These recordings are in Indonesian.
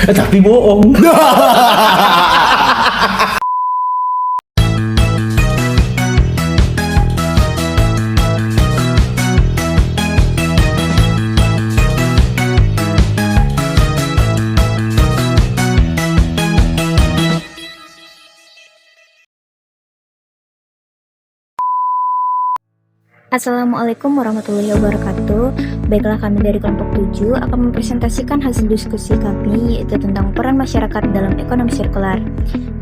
Tapi bohong. Assalamualaikum warahmatullahi wabarakatuh. Baiklah, kami dari kelompok 7 akan mempresentasikan hasil diskusi kami, yaitu tentang peran masyarakat dalam ekonomi sirkular.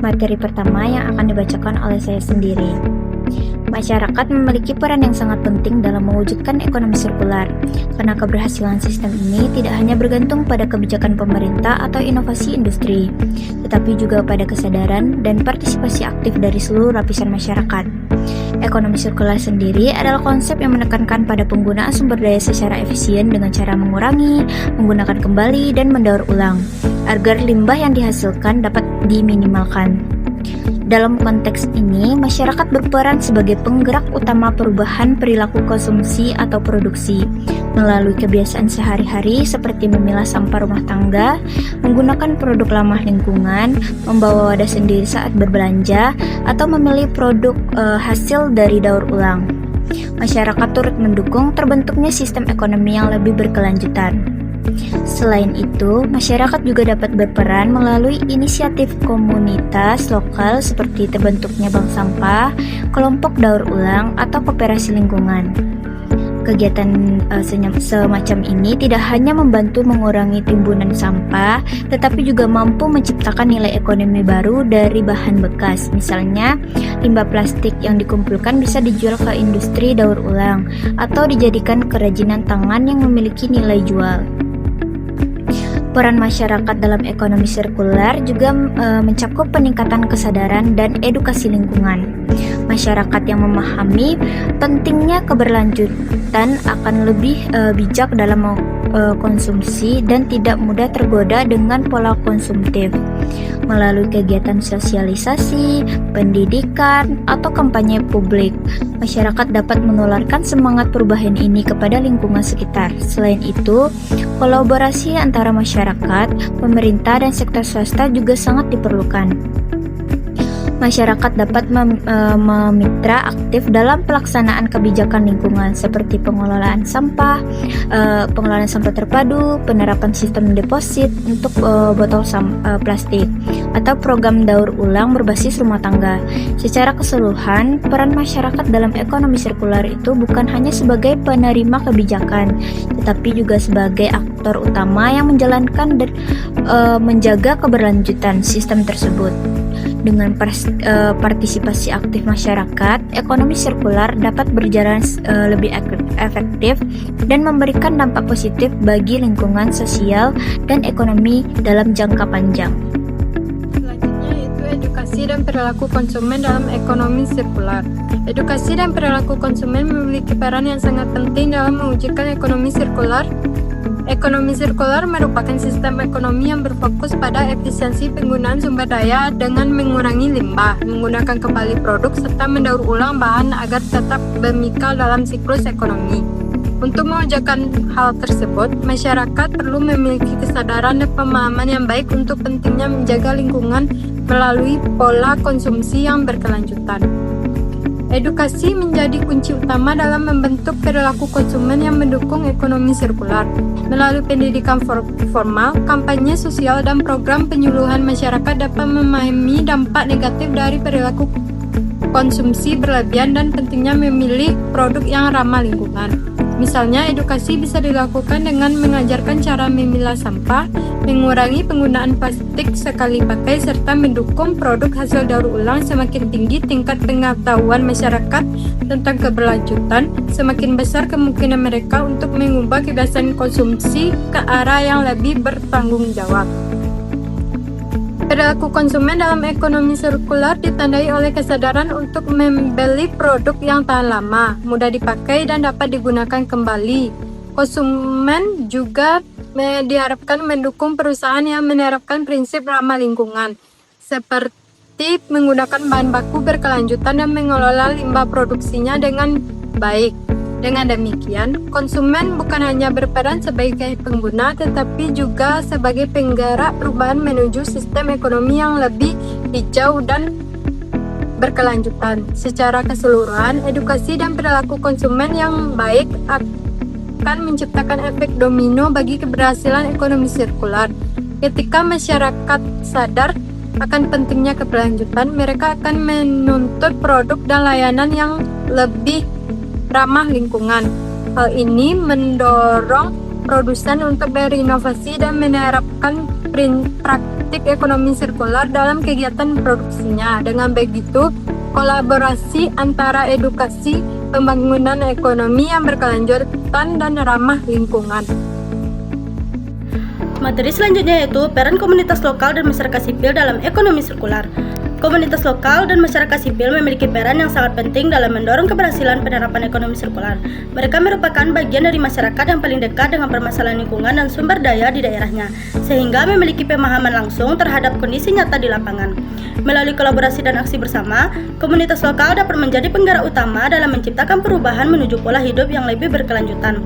Materi pertama yang akan dibacakan oleh saya sendiri. Masyarakat memiliki peran yang sangat penting dalam mewujudkan ekonomi sirkular, karena keberhasilan sistem ini tidak hanya bergantung pada kebijakan pemerintah atau inovasi industri, tetapi juga pada kesadaran dan partisipasi aktif dari seluruh lapisan masyarakat. Ekonomi sirkular sendiri adalah konsep yang menekankan pada penggunaan sumber daya secara efisien dengan cara mengurangi, menggunakan kembali, dan mendaur ulang, agar limbah yang dihasilkan dapat diminimalkan. Dalam konteks ini, masyarakat berperan sebagai penggerak utama perubahan perilaku konsumsi atau produksi, melalui kebiasaan sehari-hari seperti memilah sampah rumah tangga, menggunakan produk ramah lingkungan, membawa wadah sendiri saat berbelanja, atau memilih produk hasil dari daur ulang. Masyarakat turut mendukung terbentuknya sistem ekonomi yang lebih berkelanjutan. Selain itu, masyarakat juga dapat berperan melalui inisiatif komunitas lokal seperti terbentuknya bank sampah, kelompok daur ulang, atau koperasi lingkungan. Kegiatan semacam ini tidak hanya membantu mengurangi timbunan sampah, tetapi juga mampu menciptakan nilai ekonomi baru dari bahan bekas. Misalnya, limbah plastik yang dikumpulkan bisa dijual ke industri daur ulang atau dijadikan kerajinan tangan yang memiliki nilai jual. Peran masyarakat dalam ekonomi sirkular juga mencakup peningkatan kesadaran dan edukasi lingkungan. Masyarakat yang memahami pentingnya keberlanjutan akan lebih bijak dalam konsumsi dan tidak mudah tergoda dengan pola konsumtif. Melalui kegiatan sosialisasi, pendidikan, atau kampanye publik, masyarakat dapat menularkan semangat perubahan ini kepada lingkungan sekitar. Selain itu, kolaborasi antara masyarakat, pemerintah, dan sektor swasta juga sangat diperlukan. Masyarakat dapat memitra aktif dalam pelaksanaan kebijakan lingkungan seperti pengelolaan sampah terpadu, penerapan sistem deposit untuk botol plastik, atau program daur ulang berbasis rumah tangga. Secara keseluruhan, peran masyarakat dalam ekonomi sirkular itu bukan hanya sebagai penerima kebijakan, tetapi juga sebagai aktor utama yang menjalankan dan menjaga keberlanjutan sistem tersebut. Dengan partisipasi aktif masyarakat, ekonomi sirkular dapat berjalan lebih efektif dan memberikan dampak positif bagi lingkungan sosial dan ekonomi dalam jangka panjang. Selanjutnya yaitu edukasi dan perilaku konsumen dalam ekonomi sirkular. Edukasi dan perilaku konsumen memiliki peran yang sangat penting dalam mewujudkan ekonomi sirkular. Ekonomi sirkular merupakan sistem ekonomi yang berfokus pada efisiensi penggunaan sumber daya dengan mengurangi limbah, menggunakan kembali produk, serta mendaur ulang bahan agar tetap bermikal dalam siklus ekonomi. Untuk mewujudkan hal tersebut, masyarakat perlu memiliki kesadaran dan pemahaman yang baik untuk pentingnya menjaga lingkungan melalui pola konsumsi yang berkelanjutan. Edukasi menjadi kunci utama dalam membentuk perilaku konsumen yang mendukung ekonomi sirkular. Melalui pendidikan formal, kampanye sosial, dan program penyuluhan, masyarakat dapat memahami dampak negatif dari perilaku konsumsi berlebihan dan pentingnya memilih produk yang ramah lingkungan. Misalnya, edukasi bisa dilakukan dengan mengajarkan cara memilah sampah, mengurangi penggunaan plastik sekali pakai, serta mendukung produk hasil daur ulang. Semakin tinggi tingkat pengetahuan masyarakat tentang keberlanjutan, semakin besar kemungkinan mereka untuk mengubah kebiasaan konsumsi ke arah yang lebih bertanggung jawab. Perilaku konsumen dalam ekonomi sirkular ditandai oleh kesadaran untuk membeli produk yang tahan lama, mudah dipakai, dan dapat digunakan kembali. Konsumen juga diharapkan mendukung perusahaan yang menerapkan prinsip ramah lingkungan, seperti menggunakan bahan baku berkelanjutan dan mengelola limbah produksinya dengan baik. Dengan demikian, konsumen bukan hanya berperan sebagai pengguna, tetapi juga sebagai penggerak perubahan menuju sistem ekonomi yang lebih hijau dan berkelanjutan. Secara keseluruhan, edukasi dan perilaku konsumen yang baik akan menciptakan efek domino bagi keberhasilan ekonomi sirkular. Ketika masyarakat sadar akan pentingnya keberlanjutan, mereka akan menuntut produk dan layanan yang lebih ramah lingkungan. Hal ini mendorong produsen untuk berinovasi dan menerapkan praktik ekonomi sirkular dalam kegiatan produksinya. Dengan begitu, kolaborasi antara edukasi, pembangunan ekonomi yang berkelanjutan dan ramah lingkungan. Materi selanjutnya yaitu peran komunitas lokal dan masyarakat sipil dalam ekonomi sirkular. Komunitas lokal dan masyarakat sipil memiliki peran yang sangat penting dalam mendorong keberhasilan penerapan ekonomi sirkular. Mereka merupakan bagian dari masyarakat yang paling dekat dengan permasalahan lingkungan dan sumber daya di daerahnya, sehingga memiliki pemahaman langsung terhadap kondisi nyata di lapangan. Melalui kolaborasi dan aksi bersama, komunitas lokal dapat menjadi penggerak utama dalam menciptakan perubahan menuju pola hidup yang lebih berkelanjutan.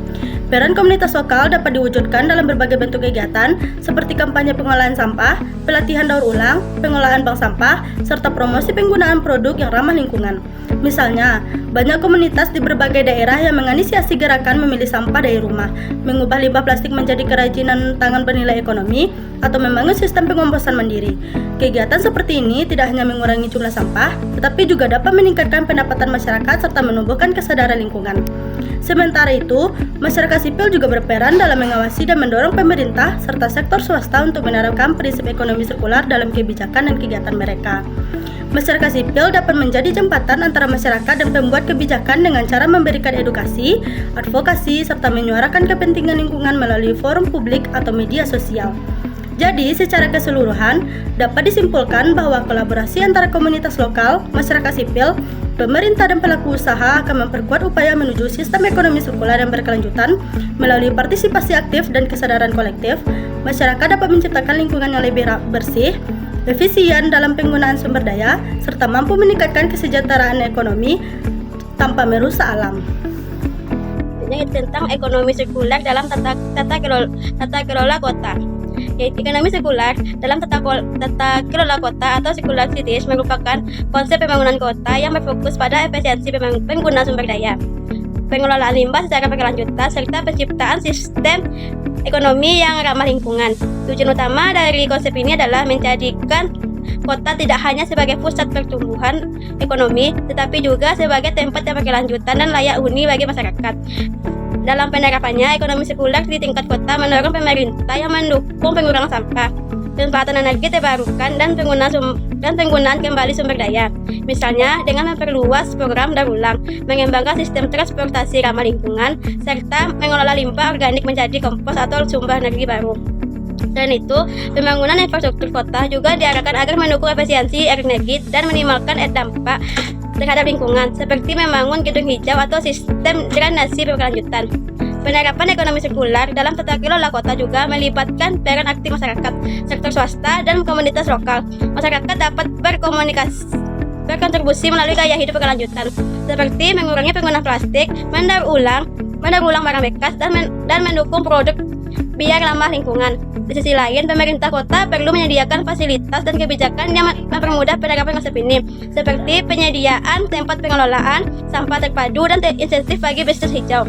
Peran komunitas lokal dapat diwujudkan dalam berbagai bentuk kegiatan seperti kampanye pengolahan sampah, pelatihan daur ulang, pengolahan bank sampah, serta promosi penggunaan produk yang ramah lingkungan. Misalnya, banyak komunitas di berbagai daerah yang menginisiasi gerakan memilih sampah dari rumah, mengubah limbah plastik menjadi kerajinan tangan bernilai ekonomi, atau membangun sistem pengomposan mandiri. Kegiatan seperti ini tidak hanya mengurangi jumlah sampah, tetapi juga dapat meningkatkan pendapatan masyarakat serta menumbuhkan kesadaran lingkungan. Sementara itu, masyarakat sipil juga berperan dalam mengawasi dan mendorong pemerintah serta sektor swasta untuk menerapkan prinsip ekonomi sirkular dalam kebijakan dan kegiatan mereka. Masyarakat sipil dapat menjadi jembatan antara masyarakat dan pembuat kebijakan dengan cara memberikan edukasi, advokasi, serta menyuarakan kepentingan lingkungan melalui forum publik atau media sosial. Jadi, secara keseluruhan, dapat disimpulkan bahwa kolaborasi antara komunitas lokal, masyarakat sipil, pemerintah dan pelaku usaha akan memperkuat upaya menuju sistem ekonomi sirkular yang berkelanjutan melalui partisipasi aktif dan kesadaran kolektif. Masyarakat dapat menciptakan lingkungan yang lebih bersih, efisien dalam penggunaan sumber daya, serta mampu meningkatkan kesejahteraan ekonomi tanpa merusak alam. Ini tentang ekonomi sirkular dalam tata kelola kota. Ekonomi sirkular dalam tata kelola kota atau circular cities merupakan konsep pembangunan kota yang berfokus pada efisiensi penggunaan sumber daya, pengelolaan limbah secara berkelanjutan, serta penciptaan sistem ekonomi yang ramah lingkungan. Tujuan utama dari konsep ini adalah menjadikan kota tidak hanya sebagai pusat pertumbuhan ekonomi, tetapi juga sebagai tempat yang berkelanjutan dan layak huni bagi masyarakat. Dalam penerapannya, ekonomi sirkular di tingkat kota mendorong pemerintah yang mendukung pengurangan sampah, pemanfaatan energi terbarukan, dan penggunaan kembali sumber daya. Misalnya, dengan memperluas program daur ulang, mengembangkan sistem transportasi ramah lingkungan, serta mengelola limbah organik menjadi kompos atau sumber energi baru. Selain itu, pembangunan infrastruktur kota juga diarahkan agar mendukung efisiensi energi dan minimalkan dampak terhadap lingkungan, seperti membangun gedung hijau atau sistem drainase berkelanjutan. Penerapan ekonomi sirkular dalam tata kelola kota juga melibatkan peran aktif masyarakat, sektor swasta, dan komunitas lokal. Masyarakat dapat berkontribusi melalui gaya hidup berkelanjutan, seperti mengurangi penggunaan plastik, mendaur ulang barang bekas, dan mendukung produk biar ramah lingkungan. Di sisi lain, pemerintah kota perlu menyediakan fasilitas dan kebijakan yang mempermudah penerapan konsep ini, seperti penyediaan tempat pengelolaan sampah terpadu dan insentif bagi bisnis hijau.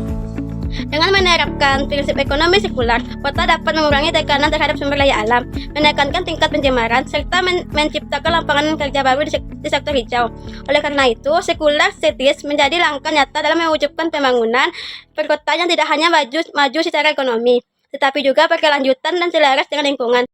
Dengan menerapkan prinsip ekonomi sirkular, kota dapat mengurangi tekanan terhadap sumber daya alam, menekankan tingkat pencemaran, serta menciptakan lapangan kerja baru di sektor hijau. Oleh karena itu, circular cities menjadi langkah nyata dalam mewujudkan pembangunan perkotaan yang tidak hanya maju secara ekonomi, tetapi juga berkelanjutan dan selaras dengan lingkungan.